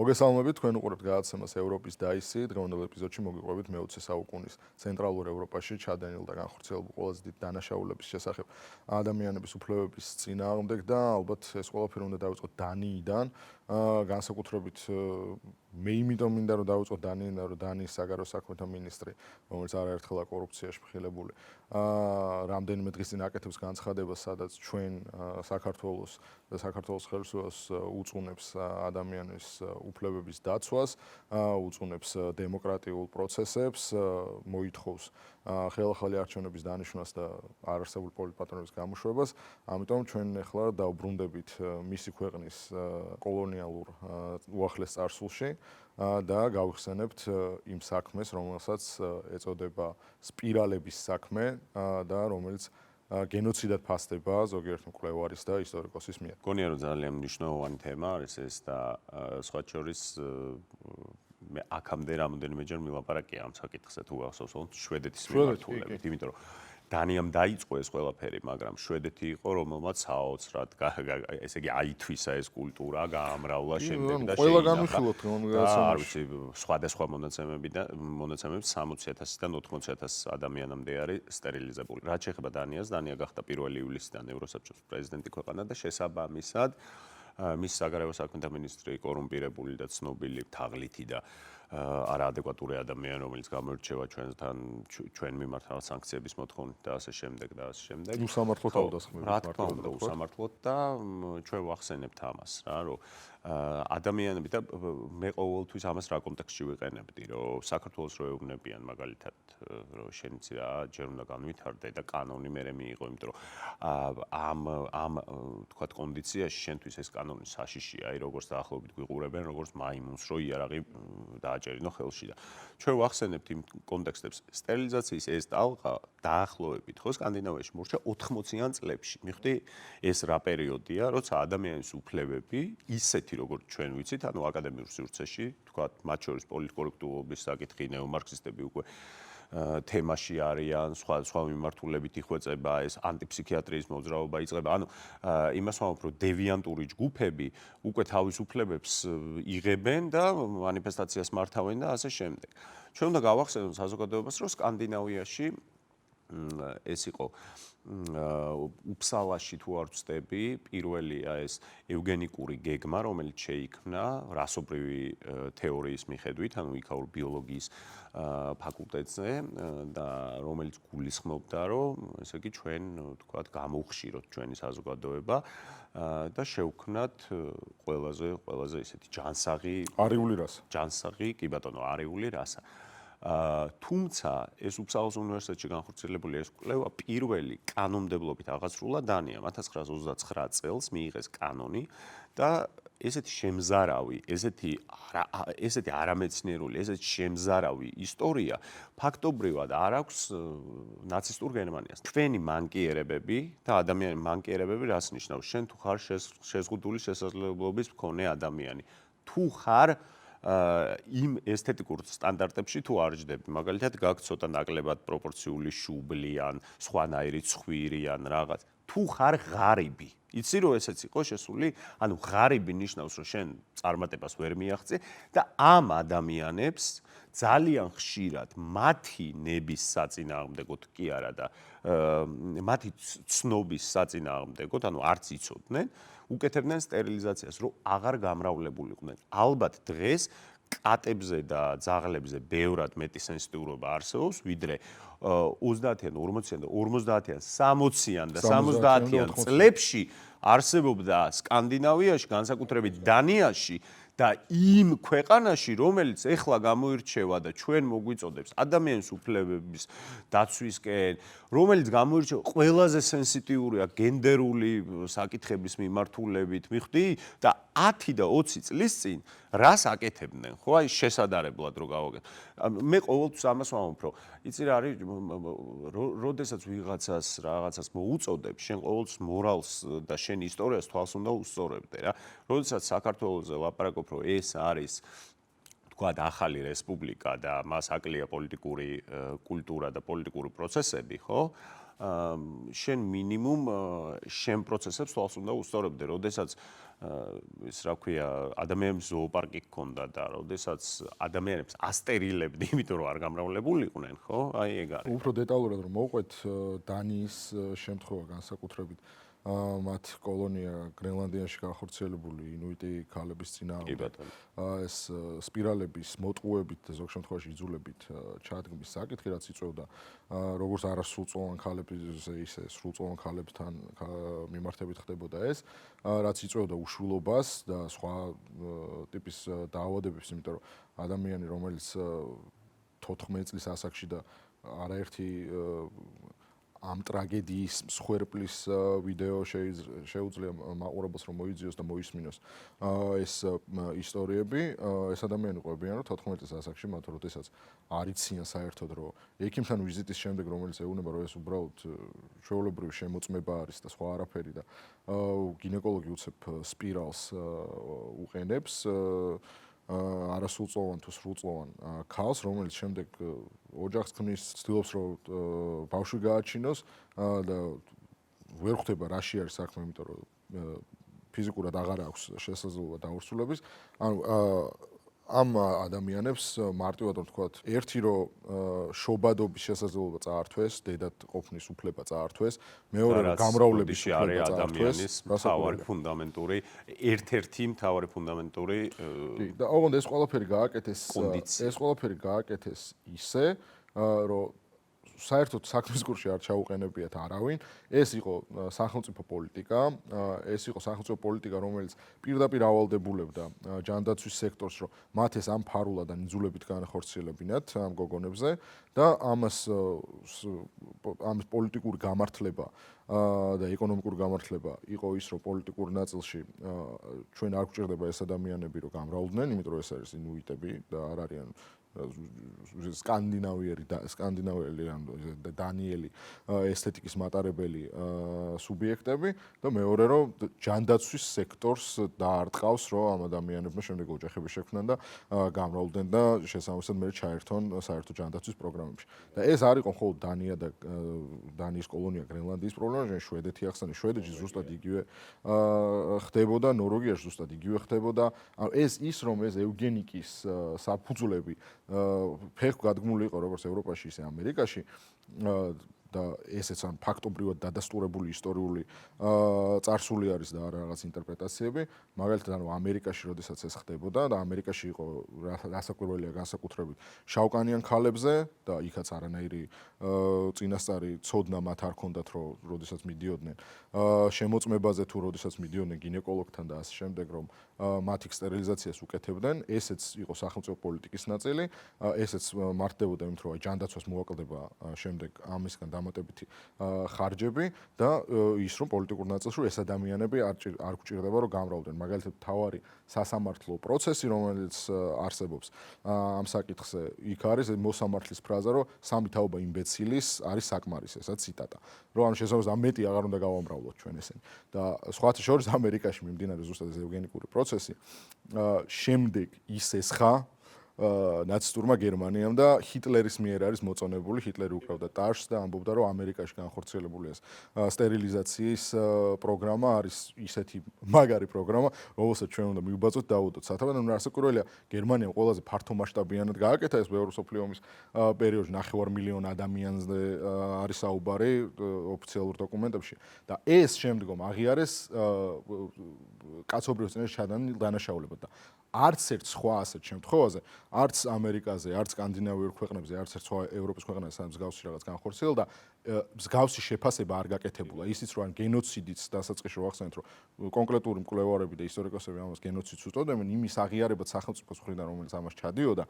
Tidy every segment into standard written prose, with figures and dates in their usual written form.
მოგესალმებით, თქვენ უყურებთ გადაცემას ევროპის დაისი. დღევანდელ ეპიზოდში მოგიყვებით მე-20 საუკუნის ცენტრალურ ევროპაში ჩადენილ და განხორციელებულ ყველაზე დიდ დანაშაულების შესახებ ადამიანების უფლებების წინააღმდეგ და ალბათ ეს ყველაფერი უნდა დავიწყოთ დანიიდან. განსაკუთრებით მე იმიტომ მინდა რომ დავიწყოთ დანიიდან, რომ დანიის საგარეო საქმეთა მინისტრი, რომელიც არაერთხელა კორუფციაში მხილებული, რამდენიმე დღის წინ აკეთებს განცხადებას, სადაც ჩვენ საქართველოს და საქართველოს ხელისუფლებას უწუნებს ადამიანის უფლებების დაცვას, უწუნებს დემოკრატიულ პროცესებს, მოითხოვს ხელახალი არჩევნების დანიშვნას და არარსებული პოლიტპატრონების გამოშვებას. ამიტომ ჩვენ ახლა დავბრუნდებით მისი ქვეყნის კოლონიალურ უახლეს წარსულში და გავიხსენებთ იმ საქმეს, რომელსაც ეწოდება სპირალების საქმე და რომელიც გენოციდად ფასდება ზოგიერთ მკვლევარის და ისტორიკოსის მიერ. მგონია რომ ძალიან მნიშვნელოვანი თემა არის ეს და სხვა შორის მე აქამდე რამოდენიმეჯერ მილაპარაკია ამ საკითხზე თუ ახსოვს შვედეთის მიმართულებით, იმიტომ რომ დანიამ დაიწყო ეს ყველაფერი, მაგრამ შვედეთი იყო, რომელმაც საოცრად ესე იგი აითვისა ეს კულტურა, გაამრავლა შემდეგ და ყველა განვიხილოთ არ ვიცი, სხვადასხვა მონაცემებს 60,000-დან 80,000 ადამიანამდე არის სტერილიზებული. რაც შეეხება დანიას, დანია გახდა 1 ივლისიდან ევროსაბჭოს პრეზიდენტი ქვეყანა და შესაბამისად მის საგარეო საქმეთა მინისტრი კორუმპირებული და ცნობილი თაღლითი და არაადეკვატური ადამიანი, რომელიც გამოირჩევა ჩვენ მიმართ სანქციების მოთხოვნით და ასე შემდეგ და ასე შემდეგ. უსამართლოდ თავდასხმებით. რა თქმა უნდა, უსამართლოდ და ჩვენ ვახსენებთ ამას, რა, რომ ადამიანები და მე ყოველთვის ამას რა კონტექსტში ვიყენებდი, რომ საქართველოს რო ეუბნებიან მაგალითად, რომ შენ იცი რა, ჯერ უნდა განვითარდე და კანონი მერე მიიღო, იმიტომ რომ ამ თქვათ კონდიციაში შენთვის ეს კანონი საშიშია, აი როგორც დაახლოებით გვიყურებენ, როგორც მაიმუნს, რო იარაღი დააჭერინო ხელში და ჩვენ ვახსენებთ იმ კონტექსტებს. სტერილიზაციის ეს ტალღა დაახლოებით ხო სკანდინავიაში მორჩა 80-იან წლებში. მიხვდი ეს რა პერიოდია, როცა ადამიანის უფლებები ისეთი როგორც ჩვენ ვიცით, ანუ აკადემიურ სივრცეში, თქვათ, მათ შორის პოლიტკორექტულობის საკითხი, ნეომარქსისტები უკვე თემაში არიან, სხვა მიმართულებით იხვეწება, ეს ანტიფსიქიატრიის მოძრაობა იწყება. ანუ იმას ვამბობ, რომ დევიანტური ჯგუფები უკვე თავის უფლებებს იღებენ და მანიფესტაციას მართავენ და ასე შემდეგ. ჩვენ უნდა გავახსენოთ საზოგადოებას, რომ სკანდინავიაში ეს იყო უფსალაში თუ არ ვცდები, პირველია ეს ევგენიკური გეგმა, რომელიც შეიქმნა რასობრივი თეორიის მიხედვით, ანუ იქაურ ბიოლოგიის ფაკულტეტზე და რომელიც გულისხმობდა, რომ ესე იგი ჩვენ თქვათ გამოვხშიროთ ჩვენი საზოგადოება და შევქმნათ ყველაზე ისეთი ჯანსაღი არიული რასა. ჯანსაღი, კი ბატონო, არიული რასა. თუმცა ეს უფსალოს უნივერსიტეტში განხორციელებული ეს კვლევა პირველი კანონმდებლობით აღასრულა დანიამ 1929 წელს მიიღეს კანონი და ესეთი შემზარავი, ესეთი არამეცნიერული, ესეთი შემზარავი ისტორია ფაქტობრივად არ აქვს ნაცისტურ გერმანიას. ჩვენი მანკიერებები და ადამიანის მანკიერებები რას ნიშნავს? შენ თუ ხარ შეზღუდული შესაძლებლობის მქონე ადამიანი, თუ ხარ იმ ესთეტიკურ სტანდარტებში თუ არ ჯდები, მაგალითად გაქვს ცოტა ნაკლებად პროპორციული შუბლი ან სხვანაირი ცხვირი ან რაღაც, თუ ხარ ღარიბი. იცი რომ ესეც იყო შესული, ანუ ღარიბი ნიშნავს რომ შენ წარმატებას ვერ მიაღწევ და ამ ადამიანებს ძალიან ხშირად მათი ნების საწინააღმდეგოდ კი არა და მათი ცნობის საწინააღმდეგოდ, ანუ არც იცოდნენ, უკეთებდნენ სტერილიზაციას, რომ აღარ გამრავლებულიყვნენ. ალბათ დღეს კატებზე და ძაღლებზე ბევრად მეტი სენსიტიურობა არსებობს, ვიდრე 30-იან, 40-იან და 50-იან, 60-იან და 70-იან წლებში არსებობდა სკანდინავიაში, განსაკუთრებით დანიაში და იმ ქვეყანაში, რომელიც ეხლა გამოირჩევა და ჩვენ მოგვიწოდებს ადამიანის უფლებების დაცვისკენ, რომელიც გამოირჩევა ყველაზე სენსიტიურია გენდერული საკითხების მიმართულებით, მიხვდი? და 10 და 20 წლის წინ რას აკეთებდნენ, ხო? აი შესადარებლად რო გავაკეთე. მე ყოველთვის ამას ვამბობ, რომ იცი რა არის, როდესაც რაღაცას მოუწოდებ, შენ ყოველთვის მორალს და შენ ისტორიას თვალს უნდა უსწორებდე რა. როდესაც საქართველოზე ლაპარაკობ, რომ ეს არის თქვათ ახალი რესპუბლიკა და მას აკლია პოლიტიკური კულტურა და პოლიტიკური პროცესები, ხო? შენ მინიმუმ შენ პროცესებს თვალს უნდა უსწორებდე, როდესაც ის რა ქვია, ადამიანებს ზოოპარკი ჰქონდა და როდესაც ადამიანებს ასტერილებდი, იმიტომ რომ არ გამრავლებულიყვნენ, ხო? აი ეგ არის. უფრო დეტალურად რომ მოვყვეთ დანიის შემთხვევა განსაკუთრებით მათ კოლონია გრენლანდიაში განხორციელებული ინუიტი ქალების წინააღმდეგ ეს სპირალების მოტყუებით და ზოგ შემთხვევაში იძულებით ჩადგმის საკითხი, რაც იწვევდა როგორც არასრულწლოვან ქალებს ისე სრულწლოვან ქალებთან მიმართებით ხდებოდა ეს, რაც იწვევდა უშვილობას და სხვა ტიპის დაავადებებს, იმიტომ რომ ადამიანი, რომელიც 14 წლის ასაკში და არაერთი ამ ტრაგედიის მსხვერპლის ვიდეო შეუძლია მაყურებელს რომ მოიძიოს და მოისმინოს ეს ისტორიები, ეს ადამიანი ყვებიან რომ 14 წლის ასაკში მათ როდესაც არ იციან საერთოდ რომ ექიმთან ვიზიტის შემდეგ რომელიც ეუბნება რომ ეს უბრალოდ ჩვეულებრივი შემოწმება არის და სხვა არაფერი და გინეკოლოგი უცებ სპირალს უყენებს არასრულწლოვან თუ სრულწლოვან ქალს, რომელიც შემდეგ ოჯახს ქმნის, ცდილობს რომ ბავშვი გააჩინოს და ვერ ხვდება რაში არის საქმე, იმიტომ რომ ფიზიკურად აღარ აქვს შესაძლებლობა დაურსულების. ანუ ამ ადამიანებს მარტივად რომ თქვათ, ერთი რომ შობადობის შესაძლებლობა წაართვეს, დედად ყოფნის უფლება წაართვეს, მეორე რომ გამრავლების უფლება წაართვეს, მთავარი ფუნდამენტური, ერთ-ერთი მთავარი ფუნდამენტური და ოღონდ ეს ყველაფერი გააკეთეს ისე, რომ საერთოდ საქმის გულში არ ჩაუყენებიათ არავინ. ეს იყო სახელმწიფო პოლიტიკა, რომელიც პირდაპირ ავალდებულებდა ჯანდაცვის სექტორს, რომ მათ ეს ამ ფარულადან იძულებით განახორციელებინათ ამ გოგონებზე და ამის პოლიტიკური გამართლება და ეკონომიკური გამართლება იყო ის, რომ პოლიტიკურ ნაწილში ჩვენ არ გვჭირდება ეს ადამიანები, რომ გამრავლდნენ, იმიტომ რომ ეს არის ინუიტები და არ არიან სკანდინავიელი და დანიელი ესთეტიკის მატარებელი სუბიექტები და მეორე რომ ჯანდაცვის სექტორს დაარტყავს რომ ამ ადამიანებმა შემდეგ ოჯახები შექმნან და გამრავლდნენ და შესაბამისად მე ჩაერთონ საერთო ჯანდაცვის პროგრამებში. და ეს არ იყო მხოლოდ დანია და დანიის კოლონია გრენლანდიის პრობლემა, შვედეთი ახსენე, შვედეთში ზუსტად იგივე ხდებოდა, ნორვეგიაში ზუსტად იგივე ხდებოდა. ანუ ეს ის რომ ეს ევგენიკის საფუძვლები ფეხგადგმული იყო როგორც ევროპაში, ისე ამერიკაში და ესეც ან ფაქტობრივად დადასტურებული ისტორიული წარსული არის და არა რაღაც ინტერპრეტაციები. მაგალითად, ანუ ამერიკაში, როდესაც ეს ხდებოდა და ამერიკაში იყო რასაკვირველია განსაკუთრებით შავკანიან ქალებზე და იქაც არანაირი წინასწარი ცოდნა მათ არ ქონდათ, რომ როდესაც მიდიოდნენ შემოწმებაზე თუ როდესაც მიდიოდნენ გინეკოლოგთან და ასე შემდეგ, რომ მათი სტერილიზაციას უკეთებდნენ, ესეც იყო სახელმწიფო პოლიტიკის ნაწილი, ესეც მართდებოდა იმით, რომ ჯანდაცვას მოაკლდება შემდეგ ამისგან დამატებითი ხარჯები და ის რომ პოლიტიკურ ნაწილში ეს ადამიანები არ გვჭირდება რომ გამრავლდნენ. მაგალითად, თავარი სასამართლო პროცესი, რომელიც არსებობს ამ საკითხზე, იქ არის მოსამართლის ფრაზა, რომ სამი თაობა იმბეცილის არის საკმარისი, ესა ციტატა. რომ ანუ შესაძლოა მეტი აღარ უნდა გავამრავლოთ ჩვენ ესენი. და სხვათა შორის ამერიკაში მიმდინარე ზუსტად ეს ევგენიკური პროცესი, შემდეგ ის ესხა ნაცისტურმა გერმანიამ და ჰიტლერის მიერ არის მოწონებული, ჰიტლერი უკრავდა ტარშს და ამბობდა, რომ ამერიკაში განხორციელებული ეს სტერილიზაციის პროგრამა არის ისეთი მაგარი პროგრამა, რომელსაც ჩვენ უნდა მივბაძოთ დავუდოთ სათავე. ანუ რასაკვირველია, გერმანიამ ყველაზე ფართომასშტაბიანად გააკეთა ეს მეორე მსოფლიო ომის პერიოდში 9 მილიონი ადამიანზე არის საუბარი ოფიციალურ დოკუმენტებში და ეს შემდგომ აღიარეს კაცობრიობის წინაშე ჩადენილ დანაშაულებად და არც ერთ სხვა ასეთ შემთხვევაზე, არც ამერიკაზე, არც სკანდინავიურ ქვეყნებზე, არც ერთ სხვა ევროპის ქვეყანაზე მსგავსი რაღაც განხორციელდა, მსგავსი შეფასება არ გაკეთებულა. ისიც რომ გენოციდიც დასაწყისში ვახსენეთ, რომ კონკრეტული მკვლევარები და ისტორიკოსები ამას გენოციდს უწოდებენ, იმის აღიარებაც სახელმწიფოს მხრიდან, რომელიც ამას ჩადიოდა,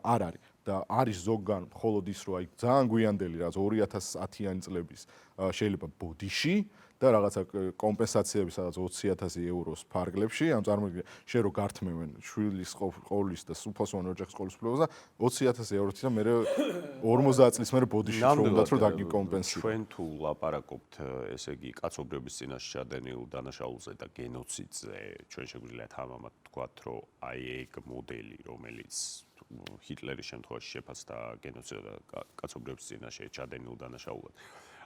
არ არის. და არის ზოგან მხოლოდ ის, რომ აი ძალიან გვიანდელი, რაც 2010-იანი წლების შეიძლება ბოდიში და რაღაცა კომპენსაციები სადაც 20,000 ევროს ფარგლებში, ამ წარმოიდგინე, შენ რო გართმევენ შვილის ყოვლის და სუფოსოვან ოჯახის ყოვლისუფლებას და 20,000 ევროთი და მე 50 წლის მერე ბოდიში რომ უნდათ რომ დაგიკომპენსირო. ჩვენ თუ ლაპარაკობთ, ესე იგი, კაცობრიობის წინაშე ჩადენილ დანაშაულზე და გენოციდზე, ჩვენ შეგვიძლია თამამად ვთქვათ, რომ აი ეგ მოდელი, რომელიც ჰიტლერის შემთხვევაში შეფასდა გენოციდად და კაცობრიობის წინაშე ჩადენილ დანაშაულად.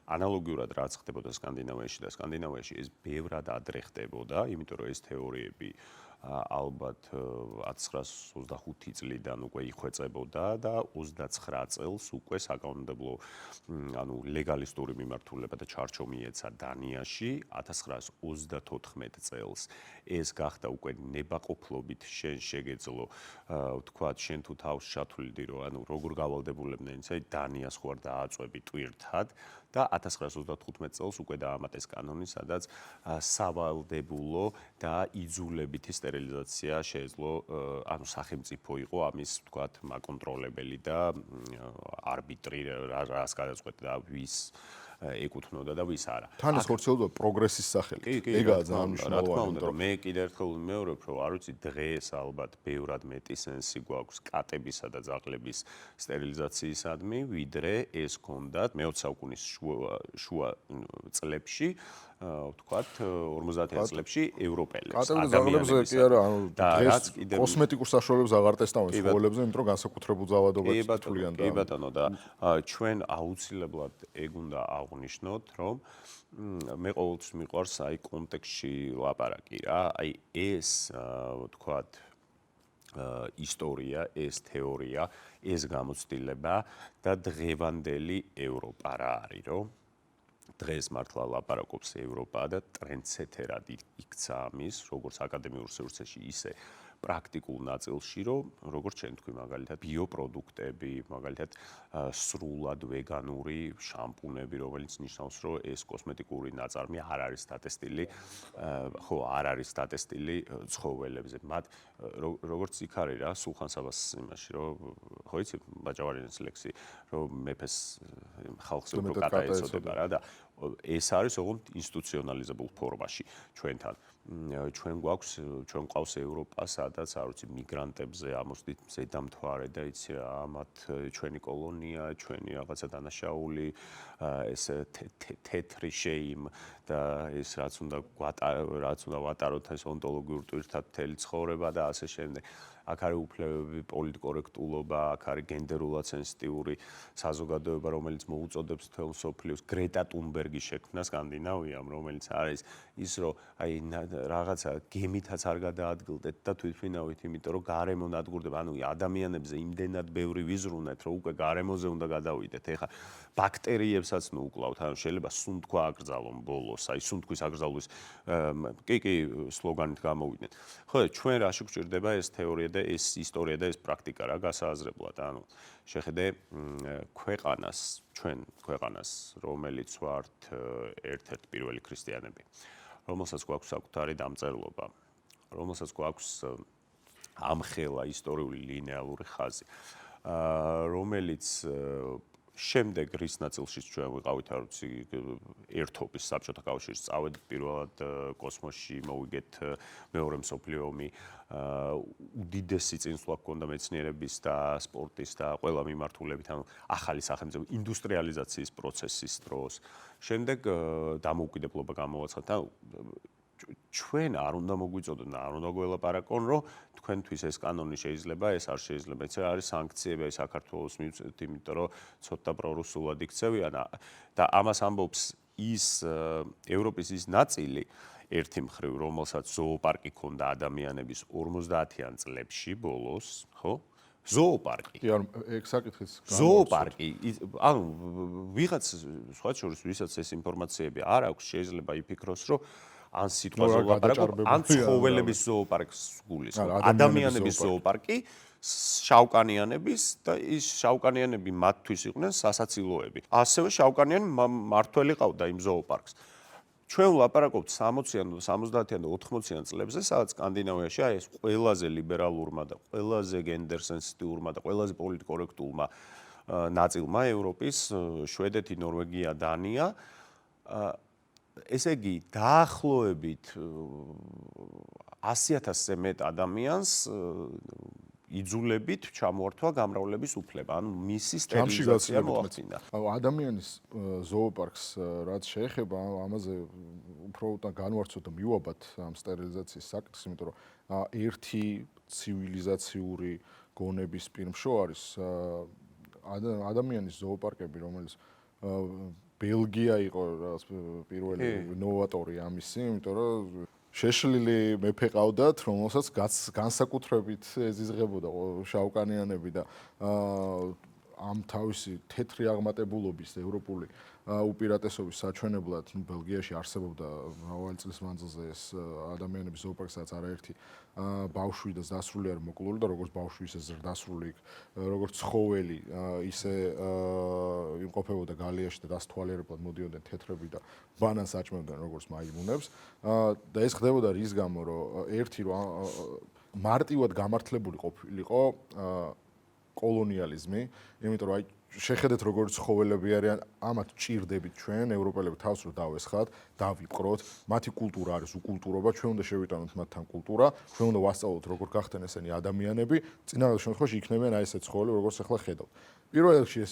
ანალოგიურად რაც ხდებოდა სკანდინავიაში და სკანდინავიაში ეს ბევრად ადრე ხდებოდა, იმიტომ რომ ეს თეორიები ალბათ 1925 წლიდან უკვე იხვეწებოდა და 29 წელს უკვე საკანონმდებლო ანუ ლეგალისტური მიმართულება და ჩარჩომი ეცა დანიაში 1934 წელს ეს გახდა უკვე ნებაყოფლობით შენ შეგეძლო ვთქვათ შენ თუ თავს ჩათვლიდი რომ ანუ როგორ გავალდებულებდნენ ისე დანიას ხوار დააწვევი ტვირთად და 1935 წელს უკვე დაამატეს კანონი, სადაც სავალდებულო და იძულებითი სტერილიზაცია შეეძლო, ანუ სახელმწიფო იყო ამის, ვთქვათ, მაკონტროლებელი და არბიტრი რას გადაწყვეტდა და ვის ეკუთვნოდა და ვის არა. თან ეს ხორციელდება პროგრესის სახელით. ეგაა ძალიან მნიშვნელოვანი. მე კიდევ ერთხელ ვიმეორებ, რომ არ ვიცი დღეს ალბათ ბევრად მეტი სენსი გვაქვს კატებისა და ძაღლების სტერილიზაციისადმი, ვიდრე ეს ჰქონდათ მე-20 საუკუნის შუა წლებში, ვთქვათ 50-იან წლებში ევროპელებს. კატებზე ძაღლებზე კი არა, ანუ დღეს კოსმეტიკურ საშუალებებს აღარ ტესტავენ ცხოველებზე, იმიტომ რომ განსაკუთრებულ ძალადობებს თვლიან და კი ბატონო და ჩვენ აუცილებლად ეგ უნდა აღვნიშნოთ, რომ მე ყოველთვის მიყვარს აი კონტექსტში ლაპარაკი რა, აი ეს ვთქვათ ისტორია, ეს თეორია, ეს გამოცდილება და დღევანდელი ევროპა რა არის, რომ დღეს მართლა ლაპარაკობს ევროპა და ტრენდსეტერად იქცა ამის, როგორც აკადემიურ სივრცეში, ისე პრაქტიკულ ნაწილში, რომ როგორც ჩვენ თქვი მაგალითად ბიოპროდუქტები, მაგალითად სრულად ვეგანური შამპუნები, რომელიც ნიშნავს, რომ ეს კოსმეტიკური ნაწარმი არ არის დატესტილი, ხო, არ არის დატესტილი ცხოველებზე. მათ როგორც იქ არის რა, სულხან-საბას იმაში, რომ ხო იცი, ბაჭავარიანის ლექსი, რომ მეფეს ხალხს უფრო კატა ეწოდება რა და ეს არის ოღონდ ინსტიტუციონალიზებულ ფორმაში ჩვენთან. ჩვენ გვყავს ევროპა, სადაც არ ვიცი მიგრანტებზე ამოსდით ზედამთვარე და იცი რა, მათ ჩვენი კოლონია, ჩვენი რაღაცა დანაშაული, ეს თეთრი შეიმ და ეს რაც უნდა ვატაროთ ეს ონტოლოგიურ ტვირთად მთელი ცხოვრება და ასე შემდეგ. აქ არის უფლებები, პოლიტკორექტულობა, აქ არის გენდერულად სენსიტიური საზოგადოება, რომელიც მოუწოდებს მთელ მსოფლიოს გრეტა ტუნბერგი შექმნა სკანდინავიამ, რომელიც არის ის, რომ აი რაღაცა გემითაც არ გადაადგილდეთ და თვითმფრინავით, იმიტომ რომ გარემო ნადგურდება, ანუ ადამიანებზე იმდენად ბევრი ვიზრუნეთ, რომ უკვე გარემოზე უნდა გადავიდეთ. ეხლა ბაქტერიებსაც ნუ უკლავთ, ანუ შეიძლება სუნთქვა აკრძალონ ბოლოს, აი სუნთქვის აკრძალვის კი სლოგანით გამოვიდნენ. ხო, ჩვენ რაში გვჭირდება ეს თეორია და ეს ისტორია და ეს პრაქტიკა რა გასააზრებლად, ანუ შეხედე ჩვენ ქვეყანას, რომელიც ვართ ერთ-ერთი პირველი ქრისტიანები, რომელსაც გვაქვს საკუთარი დამწერლობა, რომელსაც გვაქვს ამხელა ისტორიული ლინეალური ხაზი, რომელიც შემდეგ რის ნაწილშიც ჩვენ ვიყავით, არ ვიცი, ერთობის საბჭოთა კავშირში წავედით პირველად კოსმოსში, მოვიგეთ მეორე მსოფლიო ომი, უდიდესი წინსვლა ჰქონდა მეცნიერების და სპორტის და ყველა მიმართულებით, ანუ ახალი სახელმწიფო ინდუსტრიალიზაციის პროცესის დროს. შემდეგ დამოუკიდებლობა გამოაცხადეთ. ჩვენ არ უნდა მოგვიწოდონ, არ უნდა გველაპარაკონ, რომ თქვენთვის ეს კანონი შეიძლება, ეს არ შეიძლება. ეს არის სანქციები საქართველოს მივწევთ, იმიტომ რომ ცოტა პრორუსულად იქცევიან და ამას ამბობს ის ევროპის ის ნაწილი ერთი მხრივ, რომელსაც ზოოპარკი ჰქონდა ადამიანების 50-იან წლებში ბოლოს, ხო? ზოოპარკი. კი, არ ეგ საკითხიც. ზოოპარკი, ანუ ვიღაც სხვა შორის ვისაც ეს ინფორმაციები არ აქვს, შეიძლება იფიქროს, რომ ან სიტყვაზე ლაპარაკობ, ან ცხოველების ზოოპარკს გულისხმობ. ადამიანების ზოოპარკი, შავკანიანების და ის შავკანიანები მათთვის იყვნენ სასაცილოები. ასევე შავკანიანი მართველი ყავდა იმ ზოოპარკს. ჩვენ ვლაპარაკობთ 60-იან, 70-იან და 80-იან წლებზე, სადაც სკანდინავიაში აი ეს ყველაზე ლიბერალურმა და ყველაზე გენდერ სენსიტიურმა და ყველაზე პოლიტკორექტულმა ნაწილმა ევროპის, შვედეთი, ნორვეგია, დანია ესე იგი, დაახლოებით 100,000-ზე მეტ ადამიანს იძულებით ჩამოართვა გამრავლების უფლება, ანუ მისი სტერილიზაცია მოახდინა. ადამიანის ზოოპარკს რაც შეეხება, ამაზე უფრო უთან განვარცოთ და მივაბად ამ სტერილიზაციის საკითხს, იმიტომ რომ ერთი ცივილიზაციური გონების პირმშო არის ადამიანის ზოოპარკები, რომელიც ბელგია იყო პირველი ნოვატორი ამისი, იმიტომ რომ შეშლილი მეფე ყავდათ, რომელსაც განსაკუთრებით ეზიზღებოდა შავკანიანები და ამ თავისი თეთრი აღმატებულობის ევროპული უპირატესობის საჩვენებლად ბელგიაში არსებობდა მრავალი წლის მანძილზე ეს ადამიანების ზოოპარკი, სადაც არაერთი ბავშვი და დასრული არ მოკლული და როგორც ბავშვი ისე ზრდასრული, როგორც ცხოველი ისე იმყოფებოდა გალიაში და დასთვალიერებლად მოდიოდნენ თეთრები და ბანანს აჭმევდნენ როგორც მაიმუნებს და ეს ხდებოდა რის გამო, რომ ერთი რომ მარტივად გამართლებული ყოფილიყო კოლონიალიზმი, იმიტომ რომ შეხედეთ როგორც ცხოველები არიან, ამათ ჭირდებით ჩვენ ევროპელები თავს რომ დავესხათ, დავიპყროთ, მათი კულტურა არის უკულტურობა, ჩვენ უნდა შევიტანოთ მათთან კულტურა, ჩვენ უნდა ვასწავლოთ როგორ გახდნენ ესენი ადამიანები, წინააღმდეგ შემთხვევაში იქნებიან აი ესეთ ცხოველები, როგორც ახლა ხედავთ. პირველ რიგში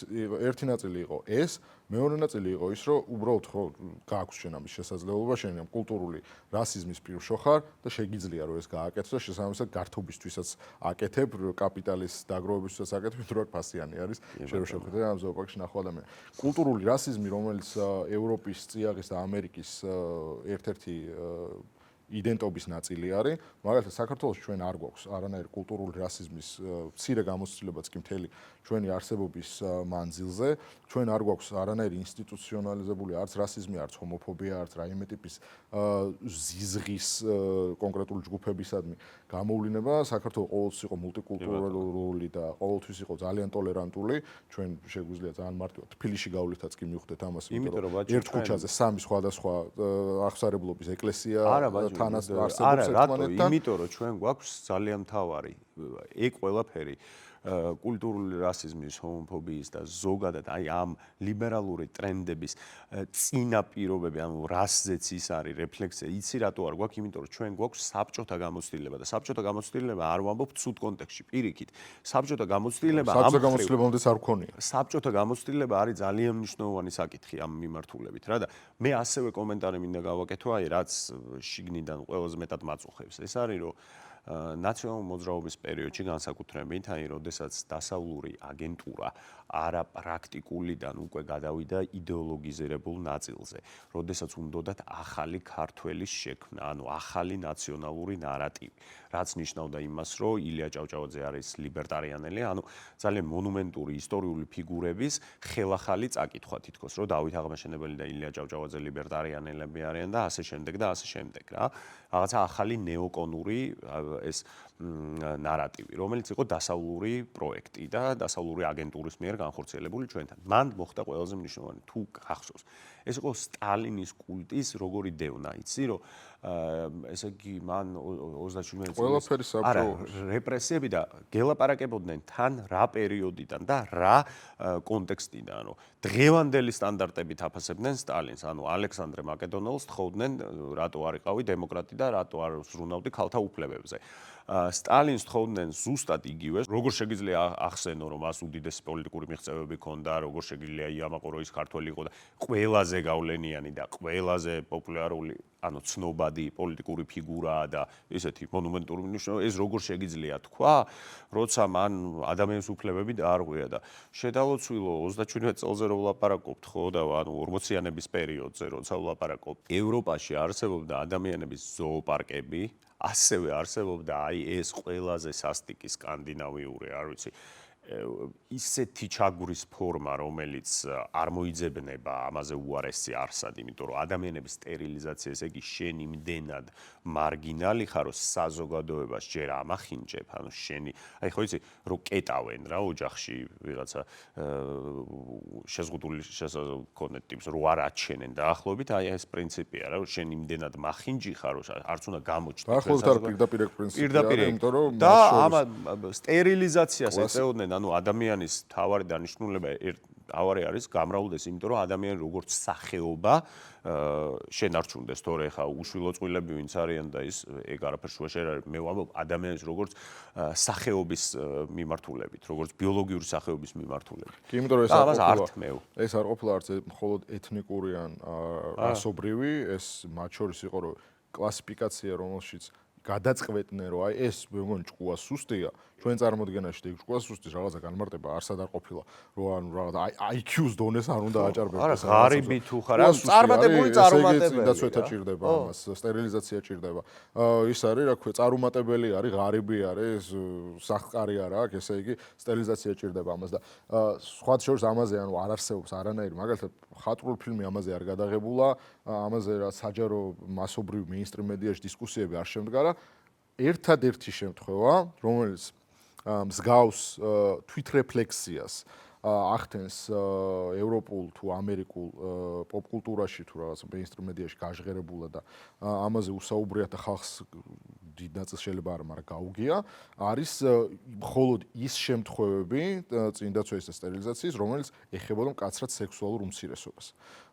ერთი ნაწილი იყო ეს, მეორე ნაწილი იყო ის, რომ უბრალოდ ხო გააქვს შენ ამის შესაძლებლობა, შენ ამ კულტურული რასიზმის პირშო ხარ და შეგიძლია რომ ეს გააკეთო და შესაბამისად გართობისთვისაც აკეთებ, კაპიტალის დაგროვებისთვისაც აკეთებ, იმიტომ რომ ფასიანი არის, შენ რო შევხედე ამ ზოოპარკში ნახო ადამიანი. კულტურული რასიზმი, რომელიც ევროპის, წიაღის და ამერიკის ერთ-ერთი იდენტობის ნაწილი არის, მაგალითად საქართველოს ჩვენ არ გვაქვს არანაირი კულტურული რასიზმის მცირე გამოცდილებაც კი მთელი ჩვენი არსებობის მანძილზე, ჩვენ არ გვაქვს არანაირი ინსტიტუციონალიზებული არც რასიზმი, არც ჰომოფობია, არც რაიმე ტიპის ზიზღის კონკრეტული ჯგუფებისადმი გამოვლინება. საქართველო ყოველთვის იყო მულტიკულტურალური და ყოველთვის იყო ძალიან ტოლერანტული. ჩვენ შეგვიძლია ძალიან მარტივად თბილისში გავლითაც კი მივხვდეთ ამას, იმიტომ რომ ერთ ქუჩაზე სამი სხვადასხვა აღსარებლობის ეკლესია თანას არსებობს ერთმანეთთან. იმიტომ რომ ჩვენ გვაქვს ძალიან მთავარი ეგ ყველაფერი კულტურული რასიზმის, ჰომოფობიის და ზოგადად აი ამ ლიბერალური ტრენდების წინაპირობები, ანუ რასზეც ის არის რეფლექსია, იცი რატო არ გვაქვს, იმიტომ რომ ჩვენ გვაქვს საბჭოთა გამოცდილება და საბჭოთა გამოცდილება არ ვამბობ ცუდ კონტექსტში, პირიქით. საბჭოთა გამოცდილება საბჭოთა გამოცდილებამდე არ ვქონია. საბჭოთა გამოცდილება არის ძალიან მნიშვნელოვანი საკითხი ამ მიმართულებით რა და მე ასევე კომენტარი მინდა გავაკეთო, აი რაც შიგნიდან ყველაზე მეტად მაწუხებს. ეს არის რომ ნაციონალური მოძრაობის პერიოდში განსაკუთრებით, აი, როდესაც დასავლური აგენტურა არაპრაქტიკულიდან უკვე გადავიდა იდეოლოგიზირებულ ნაწილზე, როდესაც უნდათ ახალი ქართველის შექმნა, ანუ ახალი ნაციონალური ნარატივი, რაც ნიშნავდა იმას, რომ ილია ჭავჭავაძე არის ლიბერტარიანელი, ანუ ძალიან მონუმენტური ისტორიული ფიგურების ხელახალი წაკითხვა თითქოს, რომ დავით აღმაშენებელი და ილია ჭავჭავაძე ლიბერტარიანელები არიან და ასე შემდეგ და ასე შემდეგ რა. რაღაცა ახალი ნეოკონური ეს ნარატივი, რომელიც იყო დასავლური პროექტი და დასავლური აგენტურის მიერ განხორციელებული ჩვენთან. მან მოხდა ყველაზე მნიშვნელოვანი თუ გახსოვს. ეს იყო სტალინის კულტის როგორი დევნა, იცი, რომ ესე იგი მან 37 წელს რეპრესიები და გელაპარაკებოდნენ თან რა პერიოდიდან და რა კონტექსტიდან, რომ დღევანდელი სტანდარტებით აფასებდნენ სტალინს, ანუ ალექსანდრე მაკედონელს თხოვდნენ რატო არ იყავი დემოკრატი და რატო არ ზრუნავდი ქალთა უფლებებზე. სტალინს თხოვდნენ ზუსტად იგივეს, როგორ შეგიძლია ახსენო, რომ მას უდიდესი პოლიტიკური მიღწევები ჰქონდა, როგორ შეგიძლია იამაყო, რომ ის ქართველი იყო და ყველაზე გავლენიანი და ყველაზე პოპულარული, ანუ ცნობადი პოლიტიკური ფიგურაა და ესეთი მონუმენტური მნიშვნელობა, ეს როგორ შეგიძლია თქვა, როცა მან ადამიანის უფლებები დაარღვია და შედალოცვილო 37 წელზე რო ვლაპარაკობთ, ხო და ანუ 40-იანების პერიოდზე როცა ვლაპარაკობთ, ევროპაში არსებობდა ადამიანების ზოოპარკები, ასევე არსებობდა აი ეს ყველაზე სასტიკი სკანდინავიური, არ ვიცი, ისეთი ჩაგვრის ფორმა, რომელიც არ მოიძებნება ამაზე უარესი არსად, იმიტომ რომ ადამიანების სტერილიზაცია, ესე იგი შენ იმდენად მარგინალი ხარ, რომ საზოგადოებას ჯერ ამახინჯებ, ანუ შენი, აი ხო იცი, რომ კეტავენ რა ოჯახში ვიღაცა შეზღუდული შესაძლებლობები ტიპს რო არ აჩენენ დაახლოებით, აი ეს პრინციპია რა, რომ შენ იმდენად მახინჯი ხარ, რომ არც უნდა გამოჩნდეს. დაახლოებით არ პირდაპირ პრინციპია, იმიტომ რომ და ამ სტერილიზაციას ეწეოდნენ, ანუ ადამიანის თავარი დანიშნულება ავარი არის გამრავლდეს, იმიტომ რომ ადამიანი როგორც სახეობა შენარჩუნდეს, თორე ხა უშვილო წყვილები ვინც არიან და ის ეგ არაფერ შუაში არ არის. მე ვამბობ ადამიანის როგორც სახეობის მიმართულებით, როგორც ბიოლოგიური სახეობის მიმართულებით. კი, იმიტომ რომ ეს არ ყოფილა არც მხოლოდ ეთნიკური ან რასობრივი, ეს მათ შორის იყო რომ კლასიფიკაცია, რომელშიც გადაწყვეტდნენ რომ აი ეს მეგონი ჭკუა სუსტია, ჩვენ წარმოდგენაში და ჭკუა სუსტის რაღაცა განმარტება არსად არ ყოფილა, რომ ანუ რაღაცა IQ-ს დონეს არ უნდა აჭარბებდეს. არა, ღარიბი თუ ხარ, წარმატებული წარუმატებელი. დაცვეთა ჭირდება ამას, სტერილიზაცია ჭირდება. ის არის, რა ქვია, წარუმატებელი არის, ღარიბი არის, სახყარი არა აქვს, ესე იგი სტერილიზაცია ჭირდება ამას და სხვა შორის ამაზე ანუ არ არსებობს არანაირი, მაგალითად, ხატრული ფილმი ამაზე არ გადაღებულა, ამაზე რა საჯარო მასობრივ მეინსტრიმ მედიაში დისკუსიები არ შემდგარა. ერთადერთი შემთხვევა, რომელიც მსგავს თვითრეფლექსიას ახდენს ევროპულ თუ ამერიკულ პოპკულტურაში თუ რაღაც მეინსტრიმ მედიაში გაჟღერებულა და ამაზე უსაუბრია და ხალხს დიდ ნაწილს შეიძლება არა, მაგრამ გაუგია, არის მხოლოდ ის შემთხვევები წინდაცვლის და სტერილიზაციის, რომელიც ეხებოდა მკაცრად სექსუალურ უმცირესობას.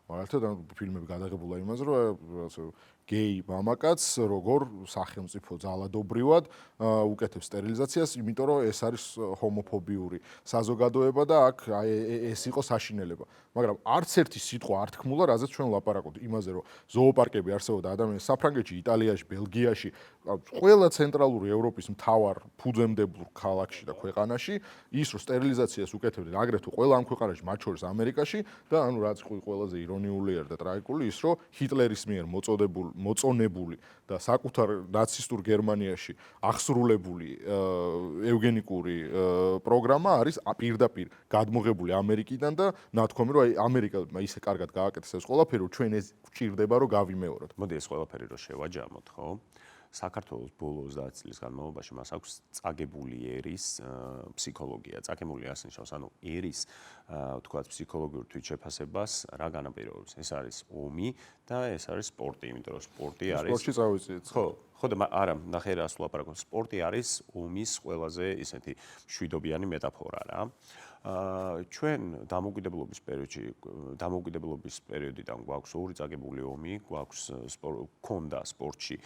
მაგალითად, ფილმები გადაღებულა იმაზე, რომ გეი მამაკაცს როგორ სახელმწიფო ძალადობრივად უკეთებს სტერილიზაციას, იმიტომ რომ ეს არის ჰომოფობიური საზოგადოება და აქ ეს იყო საშინელება. მაგრამ არც ერთი სიტყვა არ თქმულა, რაზეც ჩვენ ვლაპარაკობთ, იმაზე, რომ ზოოპარკები არსებობდა ადამიანის საფრანგეთში, იტალიაში, ბელგიაში, ყველა ცენტრალური ევროპის მთავარ ფუძემდებურ ქალაქში და ქვეყანაში, ის რომ სტერილიზაციას უკეთებდნენ აგრეთვე ყველა ამ ქვეყანაში, მათ შორის ამერიკაში და ანუ რაც ყველაზე ირონიული არის და ტრაგიკული ის, რომ ჰიტლერის მიერ მოწონებული და საკუთარ ნაცისტურ გერმანიაში აღსრულებული ევგენიკური პროგრამა არის პირდაპირ გადმოღებული ამერიკიდან და ნათქვამი რომ აი ამერიკა ისე კარგად გააკეთეს ეს ყველაფერი რომ ჩვენ ეს გვჭირდება რომ გავიმეოროთ. მოდი ეს ყველაფერი რომ შევაჯამოთ, ხო? საქართველოს ბოლო 30 წლის განმავლობაში მას აქვს წაგებული ერის ფსიქოლოგია. წაგებული ასე ნიშნავს, ანუ ერის თქვათ ფსიქოლოგიურ თვითშეფასებას რა განაპირობებს? ეს არის ომი და ეს არის სპორტი, იმიტომ რომ სპორტი არის სპორტში წავიწიეთ. ხო და არა, ნახე რას ვლაპარაკობ. სპორტი არის ომის ყველაზე ისეთი მშვიდობიანი მეტაფორა რა. ჩვენ დამოუკიდებლობის პერიოდიდან გვაქვს ორი წაგებული ომი, გვაქვს ქონდა სპორტში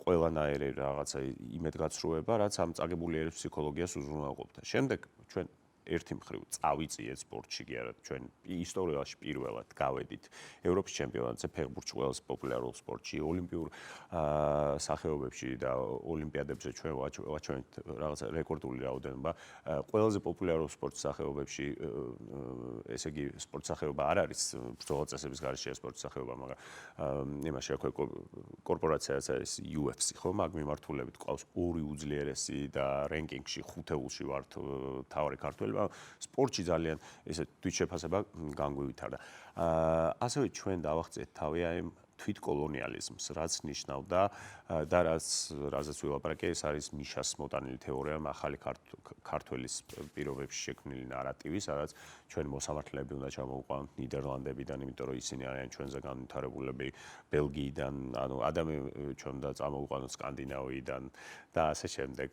ყველანაირი რაღაცა იმედგაცრუება, რაც ამ წაგებული ერის ფსიქოლოგიას უზრუნველყოფდა. შემდეგ ჩვენ ერთი მხრივ წავიწიეთ სპორტში, კი არა, ჩვენ ისტორიაში პირველად გავედით ევროპის ჩემპიონატზე, ფეხბურთში, ყველაზე პოპულარულ სპორტში, ოლიმპიურ სახეობებში და ოლიმპიადებზე ჩვენ ვაჩვენეთ რაღაცა რეკორდული რაოდენობა. ყველაზე პოპულარულ სპორტ სახეობებში, ესე იგი, სპორტ სახეობა არ არის ბრძოლა წესების გარეშე სპორტ სახეობა, მაგრამ იმაში აქვე კორპორაციაც არის UFC, ხო, მაგ მიმართულებით ყავს ორი უძლიერესი და რენკინგში ხუთეულში ვართ თავი ქართველი. სპორტში ძალიან ესე თვითშეფასება განგვივითარდა. ასევე ჩვენ დავახცეთ თავი აი თვითკოლონიალიზმს, რაც ნიშნავდა და რაზეც ვილაპარაკე, ეს არის მიშას მოტანილი თეორია, ახალი ქართველის პირობებში შექმნილი ნარატივი, სადაც ჩვენ მოსამართლეები უნდა ჩამოვყვანოთ ნიდერლანდებიდან, იმიტომ რომ ისინი არიან ჩვენზე განვითარებულები, ბელგიიდან, ანუ ადამიანები ჩვენ უნდა წამოვყვანოთ სკანდინავიიდან და ასე შემდეგ.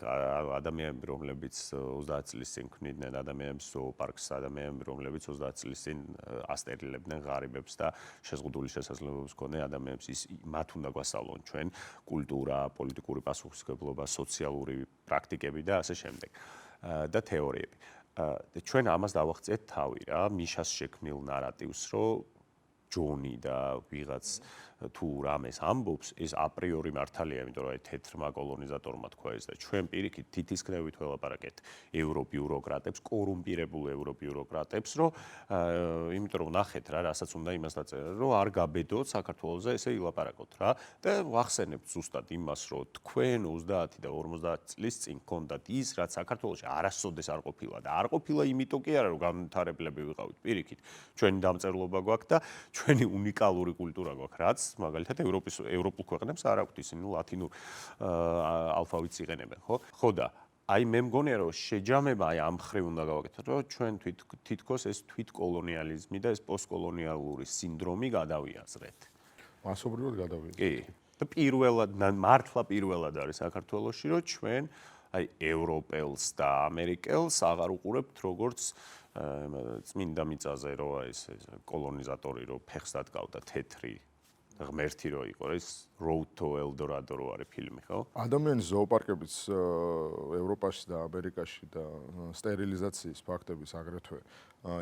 ადამიანები, რომლებიც 30 წლის წინ ქმნიდნენ ადამიანებს ზოოპარკს, ადამიანები, რომლებიც 30 წლის წინ ასტერილებდნენ ღარიბებს და შეზღუდული შესაძლებლობებს ჰქონდნენ ადამიანებს, მათ უნდა გვასწავლონ ჩვენ კულტურა, პოლიტიკური პასუხისმგებლობა, სოციალური პრაქტიკები და ასე შემდეგ და თეორიები. ჩვენ ამას დავახციეთ თავი რა, მიშას შექმნილ ნარატივს, რომ ჯონი და ვიღაც თუ რამეს ამბობს, ეს აპრიორი მართალია, იმიტომ რომ აი თეთრმა კოლონიზატორმა თქვა ეს და ჩვენ პირიქით თითისქნევით ველაპარაკეთ ევრობიუროკრატებს, კორუმპირებულ ევრობიუროკრატებს, რომ იმიტომ რომ ნახეთ რა, რასაც უნდა იმას დაწერა, რომ არ გაბედოთ საქართველოზე ესე ილაპარაკოთ რა და ვახსენებთ ზუსტად იმას, რომ თქვენ 30 და 50 წლის წინ გქონდათ ის, რაც საქართველოში არასოდეს არ ყოფილა და არ ყოფილა იმიტომ კი არა, რომ განვითარებლები ვიყავით პირიქით. ჩვენი დამწერლობა გვაქვს და ჩვენი უნიკალური კულტურა გვაქვს, რაც მაგალითად ევროპულ ქვეყნებს არ აქვთ ისინი ლათინურ ალფავიტს იყენებენ, ხო? ხო და აი მე მგონია რომ შეჯამება აი ამ მხრივ უნდა გავაკეთოთ, რომ ჩვენ თითქოს ეს თვითკოლონიალიზმი და ეს პოსტკოლონიალური სინდრომი გადავიაზრეთ. მასობრივად გადავიაზრეთ. კი. და მართლა პირველად არის საქართველოში, რომ ჩვენ აი ევროპელს და ამერიკელს აღარ უყურებთ როგორც წმინდა მიწაზე რო ეს კოლონიზატორი რო ფეხს დადგავდა თეთრი ღმერთი რო იყო ეს Road to Eldorado რო არის ფილმი, ხო? ადამიანის ზოოპარკების ევროპაში და ამერიკაში და სტერილიზაციის ფაქტების აგრეთვე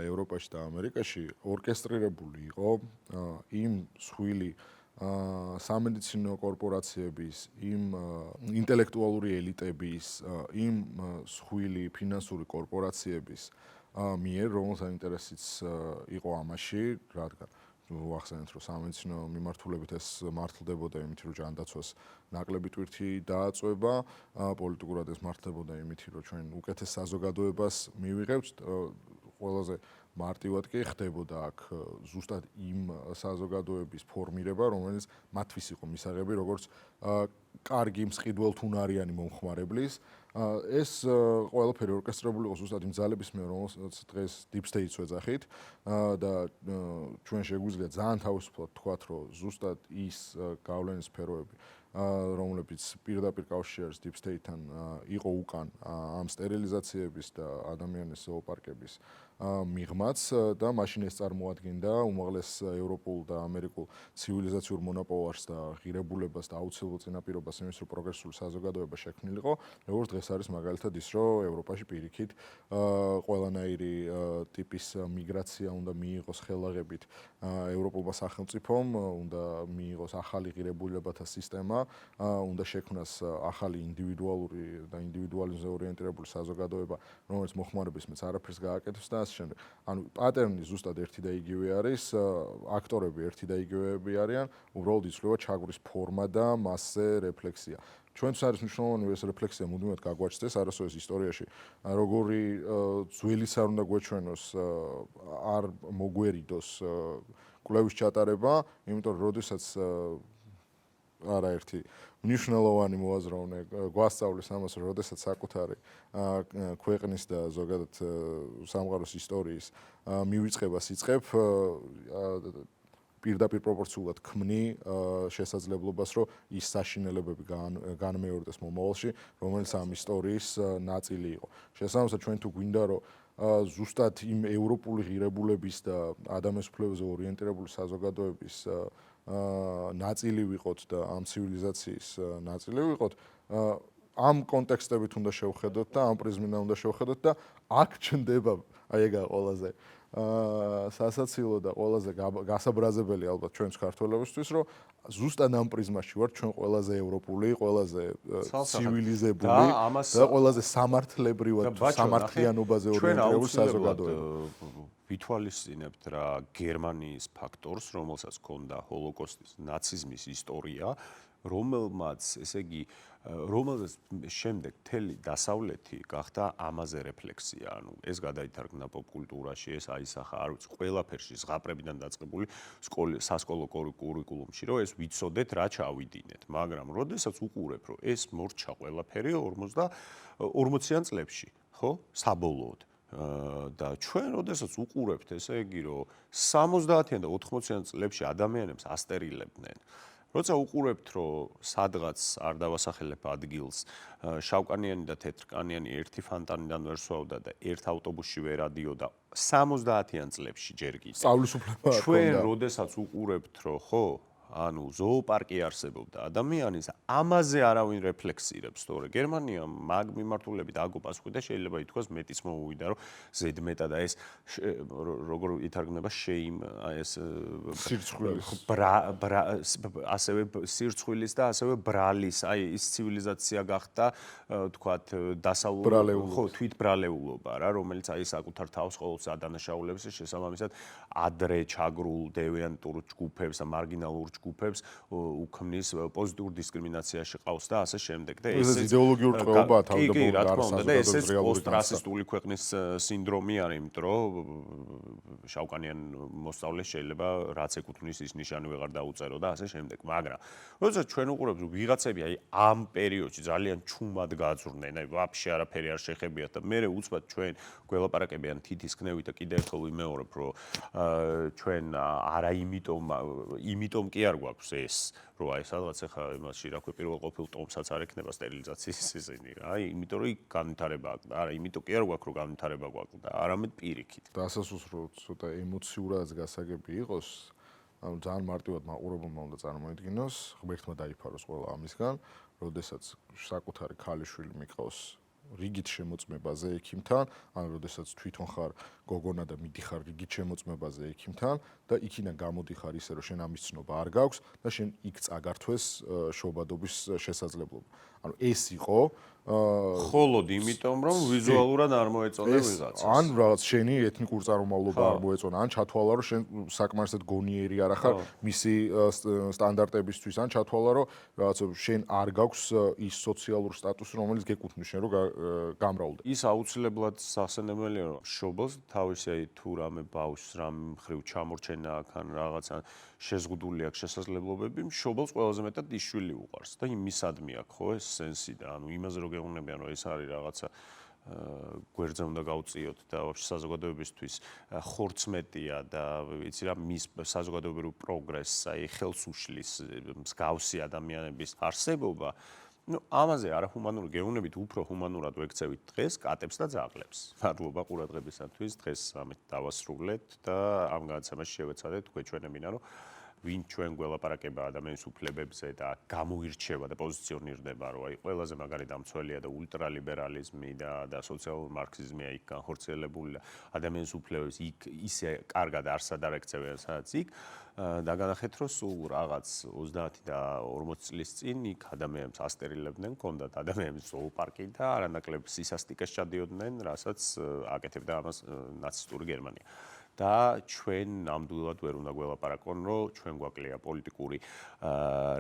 ევროპაში და ამერიკაში ორკესტრირებული იყო იმ სხვილი სამედიცინო კორპორაციების, იმ ინტელექტუალური elitების, იმ სხვილი ფინანსური კორპორაციების მიერ, რომელთა ინტერესიც იყო ამაში, რადგან ვახსენეთ, რომ სამედიცინო მიმართულებით ეს მართლდებოდა იმით, რომ ჯანდაცვას ნაკლები ტვირთი დააწვება, პოლიტიკურად ეს მართლდებოდა იმით, რომ ჩვენ უკეთეს საზოგადოებას მივიღებთ, ყველაზე მარტივად კი ხდებოდა აქ ზუსტად იმ საზოგადოების ფორმირება, რომელიც მათთვის იყო მისაღები, როგორც კარგი მსყიდველთუნარიანი მომხმარებლის. ეს ყველაფერი ორკესტრირებული იყო ზუსტად იმ ძალების მიერ, რომელსაც დღეს Deep State-ს ვეძახით და ჩვენ შეგვიძლია ძალიან თავისუფლად თქვათ, რომ ზუსტად ის გავლენის სფეროები, რომლებიც პირდაპირ კავშირი არის Deep State-თან, იყო უკან ამ სტერილიზაციების და ადამიანის ზოოპარკების მიღმაც და მაშინ ეს წარმოადგენდა უმაღლეს ევროპულ და ამერიკულ ცივილიზაციურ მონოპოლარს და ღირებულებას და აუცილებელ წინაპირობას იმის, რომ პროგრესული საზოგადოება შექმნილიყო, როგორც დღეს არის მაგალითად ის, რომ ევროპაში პირიქით ყველანაირი ტიპის მიგრაცია უნდა მიიღოს ხელაღებით ევროპულმა სახელმწიფომ, უნდა მიიღოს ახალი ღირებულებათა სისტემა, უნდა შექმნას ახალი ინდივიდუალური და ინდივიდუალიზმზე ორიენტირებული საზოგადოება, რომელიც მოხმარების მეც არაფერს გააკეთებს და ასე შემდეგ. ანუ პატერნი ზუსტად ერთი და იგივე არის, აქტორები ერთი და იგივეები არიან, უბრალოდ იცვლება ჩაგვრის ფორმა და მასზე რეფლექსია. ჩვენთვის არის მნიშვნელოვანი ეს რეფლექსია მუდმივად გაგვაჩნდეს არასოდეს ისტორიაში, როგორი ძველიც არ უნდა გვეჩვენოს, არ მოგვერიდოს კვლევის ჩატარება, იმიტომ რომ როდესაც არაერთი მნიშვნელოვანი მოაზროვნე გვასწავლის ამას, რომ როდესაც საკუთარი ქვეყნის და ზოგადად სამყაროს ისტორიის მივიწყებას იწყებ, პირდაპირ პროპორციულად ქმნი შესაძლებლობას, რომ ის საშინელებები განმეორდეს მომავალში, რომელიც ამ ისტორიის ნაწილი იყო. შესაბამისად, ჩვენ თუ გვინდა, რომ ზუსტად იმ ევროპული ღირებულების და ადამიანის უფლებებზე ორიენტირებული საზოგადოების ნაწილი ვიყოთ და ამ ცივილიზაციის ნაწილი ვიყოთ, ამ კონტექსტებით უნდა შევხედოთ და ამ პრიზმიდან უნდა შევხედოთ და აქ ჩნდება აი ეგა ყველაზე სასაცილო და ყველაზე გასაბრაზებელი ალბათ ჩვენს ქართველებისთვის, რომ ზუსტად ამ პრიზმაში ვართ ჩვენ ყველაზე ევროპული, ყველაზე ცივილიზებული და ყველაზე სამართლებრივად სამართლიანობაზე ორიენტირებული საზოგადოება. ვითვალისწინებთ რა გერმანიის ფაქტორს, რომელსაც ჰქონდა ჰოლოკოსტის, ნაციზმის ისტორია, რომელმაც, ესე იგი, რომელსაც შემდეგ მთელი დასავლეთი გახდა ამაზე რეფლექსია, ანუ ეს გადაითარგმნა პოპკულტურაში, ეს აისახა, არ ვიცი, ყველაფერში ზღაპრებიდან დაწყებული სასკოლო კურიკულუმში, რომ ეს ვიცოდეთ რა ჩავიდინეთ, მაგრამ როდესაც უყურებ, რომ ეს მორჩა ყველაფერი 40-იან წლებში, ხო? საბოლოოდ და ჩვენ როდესაც უყურებთ, ესე იგი, რომ 70-იან და 80-იან წლებში ადამიანებს ასტერილებდნენ, როცა უყურებთ, რომ სადღაც არ დავასახელებ ადგილს, შავკანიანი და თეთრკანიანი ერთი ფანტანიდან ვერ სვავდა და ერთ ავტობუსში ვერ ადიოდა 70-იან წლებში ჯერ კიდევ. სწავლისუფლება ჰქონდა. ჩვენ როდესაც უყურებთ, რომ ხო, ანუ ზოოპარკი არსებობდა ადამიანის, ამაზე არავინ რეფლექსირებს, თორე გერმანია მაგ მიმართულებით აგო პასუხი და შეიძლება ითქვას მეტიც მოუვიდა, რომ ზედმეტად და ეს როგორ ითარგმნება შეიმ ეს ასევე სირცხვილის და ასევე ბრალის, აი ის ცივილიზაცია გახდა, თქვათ, დასავლური, ხო, თვითბრალეულობა რა, რომელიც აი საკუთარ თავს ყოველთვის ადანაშაულებს შესაბამისად ადრე ჩაგრულ დევიანტურ ჯგუფებს და მარგინალურ ჯგუფებს უქმნის პოზიტიურ დისკრიმინაციაში ყავს და ასე შემდეგ და ეს იდეოლოგიური ტყვეობა თავდაპირველად არ ხონდა და ესეც პოსტრასისტული ქვეყნის სინდრომი არის, იმიტომ რომ შავკანიან მოსწავლეს შეიძლება რაც ეკუთვნის ის ნიშანი ვეღარ დაუწერო და ასე შემდეგ, მაგრამ როდესაც ჩვენ უყურებთ ვიღაცები აი ამ პერიოდში ძალიან ჩუმად გაძვრნენ, აი ვაფშე არაფერი არ შეხებიათ და მე უცბად ჩვენ გველაპარაკებიან თითის ქნევით და კიდევ ერთხელ ვიმეორებ, რომ ჩვენ არა იმიტომ კი არა არ გვაქვს ეს, რომ აი სადღაც ახლა იმაში რა ქვია პირველ ყოფილ ტომსაც არ ექნება სტერილიზაციის სიზონი რა. აი, იმიტომ რომ იქ განვითარება აქვს და არა, იმიტომ კი არ გვაქვს რომ განვითარება გვაქვს და არამედ პირიქით. დასასრულს რო ცოტა ემოციურადაც გასაგები იყოს, ანუ ძალიან მარტივად მაყურებელმა უნდა წარმოედგინოს, ღმერთმა დაიფაროს ყველა ამისგან, როდესაც საკუთარი ქალიშვილი მიყავს რიგით შემოწმებაზე ექიმთან, ან როდესაც თვითონ ხარ გოგონა და მიდიხარ რიგით შემოწმებაზე ექიმთან და იქიდან გამოდიხარ ისე რომ შენ ამის ცნობა არ გაქვს და შენ იქ წაგართვეს შობადობის შესაძლებლობა. ანუ ეს იყო მხოლოდ იმიტომ რომ ვიზუალურად არ მოეწონა ვიღაცას. ან რაღაც შენი ეთნიკური წარმომავლობა არ მოეწონა, ან ჩათვალა რომ შენ საკმარისად გონიერი არ ახარ მისი სტანდარტებისთვის, ან ჩათვალა რომ რაღაც შენ არ გაქვს ის სოციალური სტატუსი, რომელიც გეკუთვნის შენ რომ გამრავლდე. ის აუცილებლად სასანებელია რომ შობელს თავისი თუ რამე ბავშვს რამ მხრივ ჩამორჩენა აქ ან რაღაცა შეზღუდული აქვს შესაძლებლობები, შობელს ყველაზე მეტად ის შვილი უყვარს და იმისადმი აქვს ხო ეს სენსი და ანუ იმაზე რომ გეუბნებიან რომ ეს არის რაღაცა გვერდზე უნდა გავწიოთ და ვაფშე საზოგადოებისთვის ხორცმეტია და ვიცი რა მის საზოგადოებრივ პროგრესს აი ხელს უშლის მსგავსი ადამიანების არსებობა. Ну, ამაზე არაჰუმანური გეუბნებით უფრო ჰუმანურად ვექცევით დღეს კატებს და ძაღლებს. მადლობა ყურადღებისათვის. დღეს ამით დავასრულეთ და ამ განაცემაში შევეცადეთ გვეჩვენებინა რომ ვინ ჩვენ გველაპარაკება ადამიანის უფლებებზე და გამოირჩევა და პოზიციონირდება რომ აი ყველაზე მაგარი დამცველია და ულტრალიბერალიზმი და სოციალური მარქსიზმია იქ განხორციელებული და ადამიანის უფლებებს იქ ისე კარგად არსად არ ექცევიან სადაც იქ და განახეთ რომ სულ რაღაც 30 და 40 წლის წინ იქ ადამიანებს ასტერილებდნენ, ჰქონდათ ადამიანების ზოოპარკი და არანაკლებ სისასტიკეს ჩადიოდნენ, რასაც აკეთებდა ამას ნაცისტური გერმანია. და ჩვენ ნამდვილად ვერ უნდა გველაპარაკონ, რომ ჩვენ გვაკლია პოლიტიკური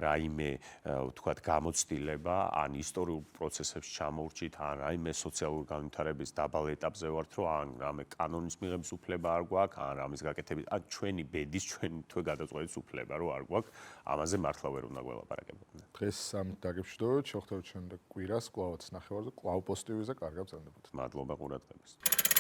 რაიმე ვთქვათ გამოცდილება, ან ისტორიულ პროცესებში ჩამოვრჩით, ან რაიმე სოციალური განვითარების დაბალ ეტაპზე ვართ, რომ ან რამე კანონის მიღების უფლება არ გვაქვს, ან რამის გაკეთების, ან ჩვენი ბედის, ჩვენი თვე გადაწყვეტის უფლება რო არ გვაქვს, ამაზე მართლა ვერ უნდა გველაპარაკებოდნენ. დღეს სამით დაგებშვიდობთ, შევხვდებით შემდეგ კვირას, კვლავაც ნახევარზე, კვლავ პოზიტივიზმზე, კარგად გრძელდებოდეთ. მადლობა ყურადღებისთვის.